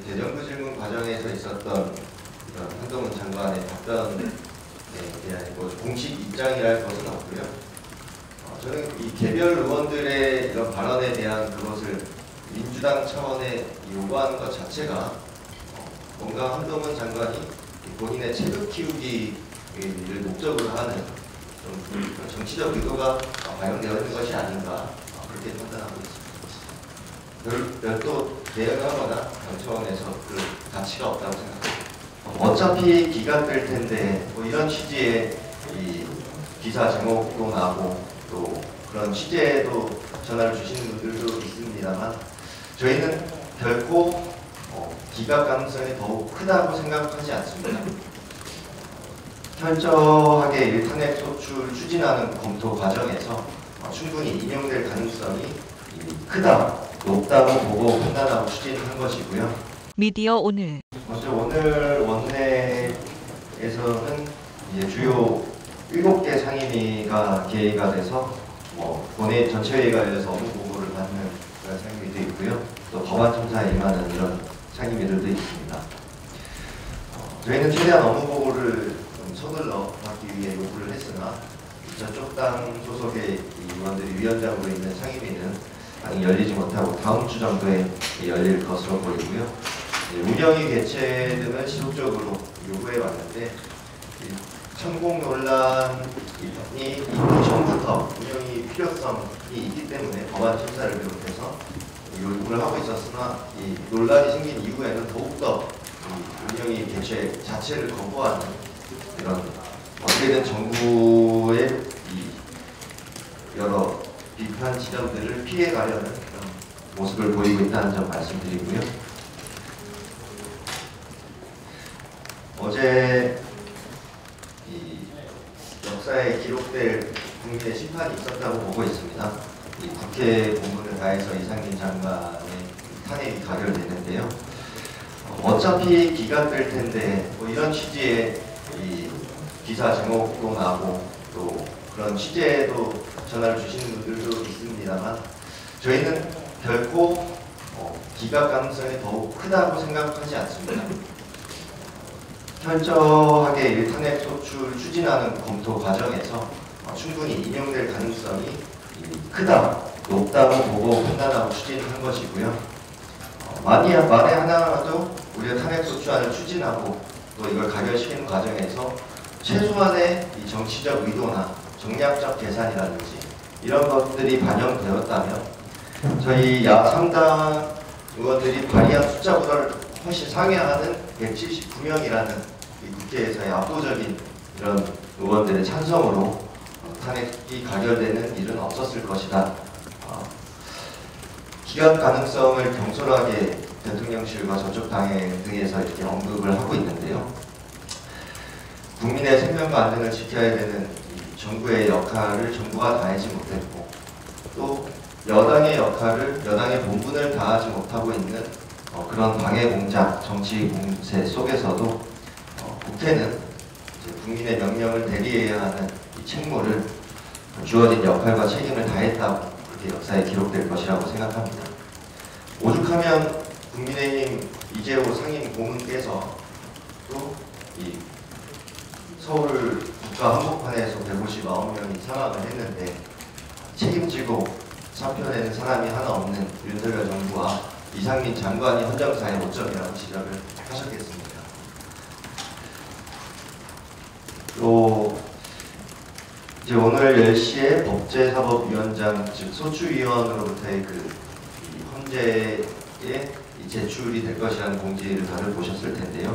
대정부 질문 과정에서 있었던 이런 한동훈 장관의 답변에 대한 공식 입장이랄 것은 없고요. 저는 이 개별 의원들의 이런 발언에 대한 그것을 민주당 차원에 요구하는 것 자체가 뭔가 한동훈 장관이 본인의 체급 키우기를 목적으로 하는 좀 정치적 의도가 반영되어 있는 것이 아닌가 그렇게 판단하고 있습니다. 별도 대응을 하거나 정청원에서 그 가치가 없다고 생각합니다. 어차피 기각될 텐데 이런 취지의 이 기사 제목도 나고 또 그런 취재에도 전화를 주시는 분들도 있습니다만 저희는 결코 기각 가능성이 더욱 크다고 생각하지 않습니다. 철저하게 탄핵 소추를 추진하는 검토 과정에서 충분히 인용될 가능성이 크다, 높다고 보고 판단하고 추진한 것이고요. 미디어 오늘. 오늘 원내에서는 이제 주요 7개 상임위가 개의가 돼서 본회의 전체회의가 열려서 업무 보고를 받는 그런 상임위도 있고요. 또 법안 첨사에 임하는 이런 상임위들도 있습니다. 저희는 최대한 업무 보고를 좀 서둘러 받기 위해 요구를 했으나 저쪽 당 소속의 의원들이 위원장으로 있는 상임위는 아직 열리지 못하고 다음 주 정도에 열릴 것으로 보이고요. 운영위 개최 등은 지속적으로 요구해 왔는데 천공 논란이 이전부터 운영위 필요성이 있기 때문에 법안 심사를 비롯해서 요구를 하고 있었으나 이 논란이 생긴 이후에는 더욱더 운영위 개최 자체를 거부하는 이런 어떻게든 정부의 여러 비판 지점들을 피해가려는 그런 모습을 보이고 있다는 점 말씀드리고요. 어제 역사에 기록될 국민의 심판이 있었다고 보고 있습니다. 국회 본분을 다해서 이상민 장관의 탄핵이 가결되는데요. 어차피 기각될 텐데 이런 취지의 기사 제목도 나고 또 그런 취재에도 전화를 주시는 분들도 있습니다만 저희는 결코 기각 가능성이 더욱 크다고 생각하지 않습니다. 철저하게 탄핵 소추를 추진하는 검토 과정에서 충분히 인용될 가능성이 크다, 높다고 보고 판단하고 추진한 것이고요. 만에 하나라도 우리가 탄핵 소추안을 추진하고 또 이걸 가결시키는 과정에서 최소한의 이 정치적 의도나 정략적 계산이라든지 이런 것들이 반영되었다면 저희 야3당 의원들이 발의한 숫자보다 훨씬 상회하는 179명이라는 이 국회에서의 압도적인 이런 의원들의 찬성으로 탄핵이 가결되는 일은 없었을 것이다. 기각 가능성을 경솔하게 대통령실과 저쪽 당의 등에서 이렇게 언급을 하고 있는데요. 국민의 생명과 안전을 지켜야 되는 정부의 역할을 정부가 다하지 못했고 또 여당의 역할을 여당의 본분을 다하지 못하고 있는 그런 방해 공작, 정치 공세 속에서도 국회는 이제 국민의 명령을 대리해야 하는 이 책무를 주어진 역할과 책임을 다했다고 그렇게 역사에 기록될 것이라고 생각합니다. 오죽하면 국민의힘 이재호 상임 고문께서 또 이 서울 국가 한복판에서 159명이 사망을 했는데 책임지고 사표내는 사람이 하나 없는 윤석열 정부와 이상민 장관이 헌정사의 오점이라고 지적을 하셨겠습니다. 또 이제 오늘 10시에 법제사법위원장 즉 소추위원으로부터의 헌재에 제출이 될 것이라는 공지를 다들 보셨을 텐데요.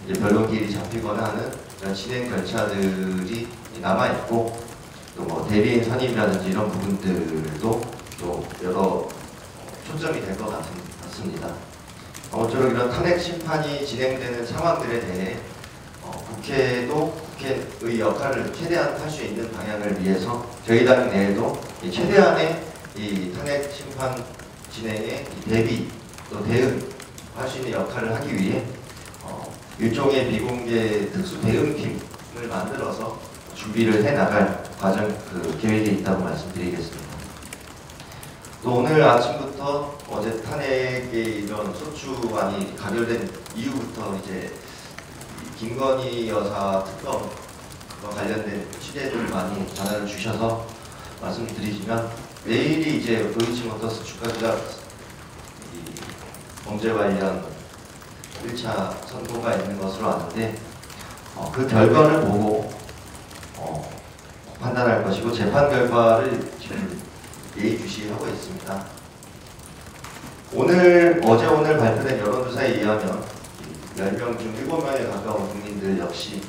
이제 변론길이 잡히거나 하는 진행 절차들이 남아 있고 또 대리인 선임이라든지 이런 부분들도 또 여러 초점이 될 것 같습니다. 모쪼록 이런 탄핵 심판이 진행되는 상황들에 대해 국회도 국회의 역할을 최대한 할 수 있는 방향을 위해서 저희 당 내에도 최대한의 이 탄핵 심판 진행에 대비 또 대응할 수 있는 역할을 하기 위해 일종의 비공개 특수 대응팀을 만들어서 준비를 해나갈 과정 계획에 있다고 말씀드리겠습니다. 또 오늘 아침부터 어제 탄핵의 이런 소추안이 가결된 이후부터 이제 김건희 여사 특검과 관련된 취재들을 많이 전화를 주셔서 말씀드리지만 내일이 이제 도이치모터스 주가 조작 범죄 관련 1차 선고가 있는 것으로 아는데 그 결과를 보고 판단할 것이고 재판 결과를 지금 예의주시하고 있습니다. 어제 오늘 발표된 여론조사에 의하면 10명 중 7명에 가까운 국민들 역시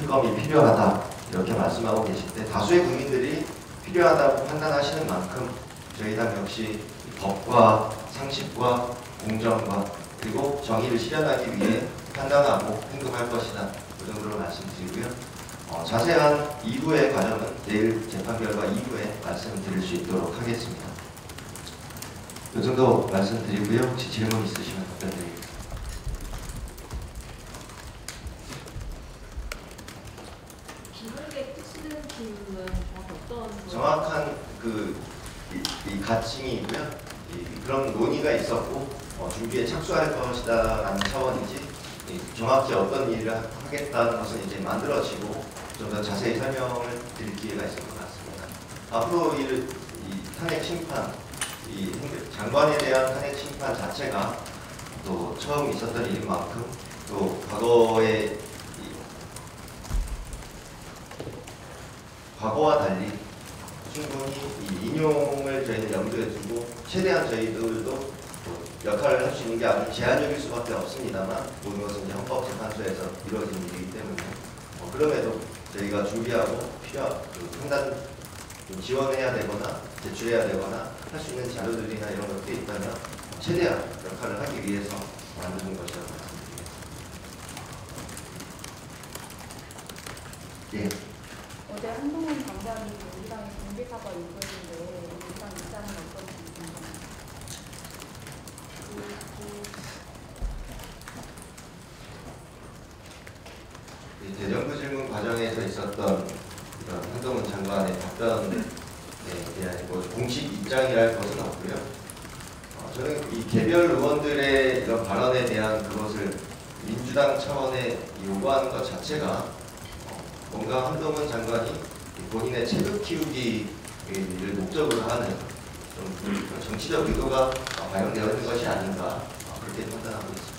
특검이 필요하다 이렇게 말씀하고 계신데 다수의 국민들이 필요하다고 판단하시는 만큼 저희 당 역시 법과 상식과 공정과 그리고 정의를 실현하기 위해 판단하고 행동할 것이다. 그 정도로 말씀드리고요. 자세한 이후의 과정은 내일 재판 결과 이후에 말씀드릴 수 있도록 하겠습니다. 이 정도 말씀드리고요. 혹시 질문 있으시면 답변드리겠습니다. 기록에 쓰는 기준은 어떤? 정확한 이 가칭이고요. 그런 논의가 있었고 준비에 착수할 것이다라는 차원이지 정확히 어떤 일을 하겠다는 것은 이제 만들어지고 좀 더 자세히 설명을 드릴 기회가 있을 것 같습니다. 앞으로 이 탄핵 심판, 장관에 대한 탄핵 심판 자체가 또 처음 있었던 일인 만큼 또 과거와 달리 충분히 이 인용을 저희는 염두에 두고 최대한 저희들도 역할을 할 수 있는 게 아주 제한적일 수밖에 없습니다만 모든 것은 이제 헌법재판소에서 이루어진 일이기 때문에 그럼에도 저희가 준비하고 필요한 판단 지원해야 되거나 제출해야 되거나 할 수 있는 자료들이나 이런 것들이 있다면 최대한 역할을 하기 위해서 만드는 것이라고 말씀드리겠습니다. 예. 어제 한동훈 장관이 우리당의 공개 사과 요구했는데 우리당 입장은 어떤지 궁금합니다. 대정부 질문 과정에서 있었던 이런 한동훈 장관의 답변에 대한 공식 입장이랄 것은 없고요. 저는 이 개별 의원들의 이런 발언에 대한 그것을 민주당 차원에 요구하는 것 자체가 뭔가 한동훈 장관이 본인의 체급 키우기를 목적으로 하는 좀 정치적 의도가 반영되어 있는 것이 아닌가 그렇게 판단하고 있습니다.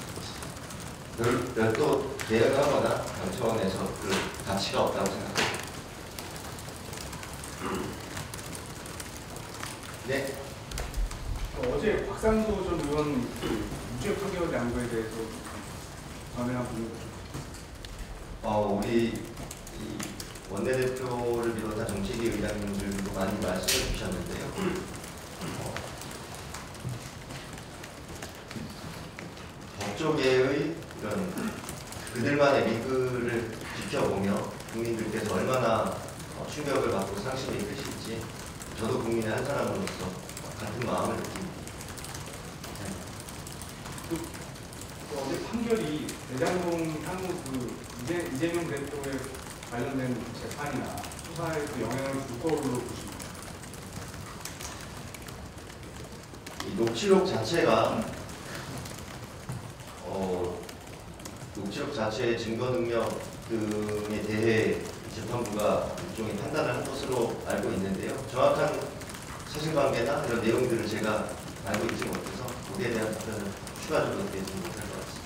별도 대응하거나 당 차원에서 그 가치가 없다고 생각합니다. 네. 어제 박상도 전 의원 무죄 판결 난 거에 대해서 전해한 분이 우리 이 원내대표를 비롯한 정책위 의장님들도 많이 말씀해 주셨는데요. 법조계의 이런 그들만의 리그를 지켜보며 국민들께서 얼마나 충격을 받고 상심이 크실지 저도 국민의 한 사람으로서 같은 마음을 느낍니다. 어제 판결이 대장동 향후 이재명 대표에 관련된 재판이나 수사에 영향을 줄 거로 보십니다. 이 녹취록 자체가 녹취록 자체의 증거 능력 등에 대해 재판부가 일종의 판단을 한 것으로 알고 있는데요. 정확한 사실관계나 이런 내용들을 제가 알고 있지 못해서 거기에 대한 답변을 추가적으로 드리지 못할 것 같습니다.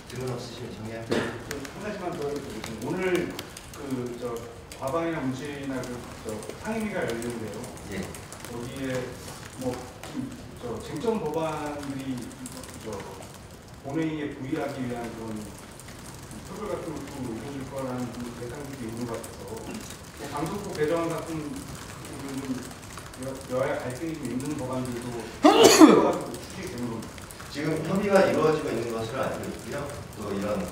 질문 없으시면 정리할게요. 한 가지만 더 해주시겠습니다. 오늘 과방이나 문체나 상임위가 열리는데요. 예. 거기에 쟁점 법안들이 본회의에 부의하기 위한 그런 표결 같은 것도 이루어질 거라는 예상들이 있는 것 같아서 방송국 개정안 같은 여야 갈등이 좀 있는 법안들도 추진되는 겁니다. 지금 협의가 이루어지고 있는 것으로 알고 있고요. 또 이런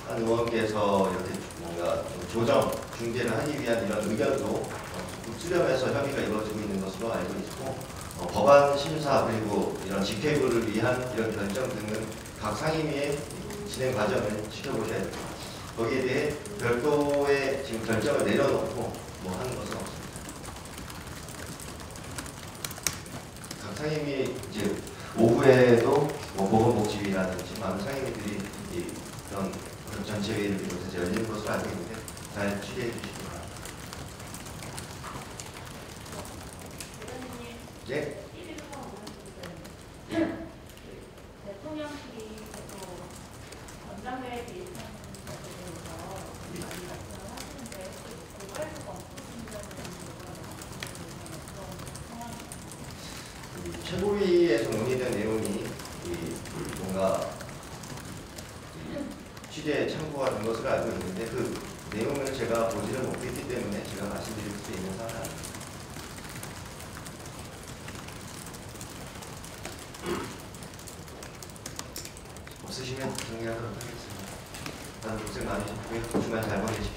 한 의원께서 이렇게 뭔가 조정, 중재를 하기 위한 이런 의견도 수렴해서 협의가 이루어지고 있는 것으로 알고 있고 법안 심사 그리고 이런 직회부를 위한 이런 결정 등은 각 상임위의 진행 과정을 지켜보셔야 될 것 같습니다. 거기에 대해 별도의 지금 결정을 내려놓고 뭐 하는 것은 없습니다. 각 상임위 이제 오후에도 뭐 보건복지위라든지 많은 상임위들이 이런 전체회의를 비롯해서 열리는 것으로 알고 있는데 잘 취재해 주시기 바랍니다. 네. 대통령실이 계속 전당대회 개입하는 것에 대해서 많이 말씀을 하시는데 고갈 수가 없으신다는 이 최고위에서 논의된 내용이 뭔가 취재에 참고가 된 것으로 알고 있는데 그 내용을 제가 보지를 못했기 때문에 제가 말씀드릴 수 있는 사안은 아닙니다. 없으시면 정리하도록 하겠습니다. 다들 고생 많으셨고요. 주말 잘 보내십시오.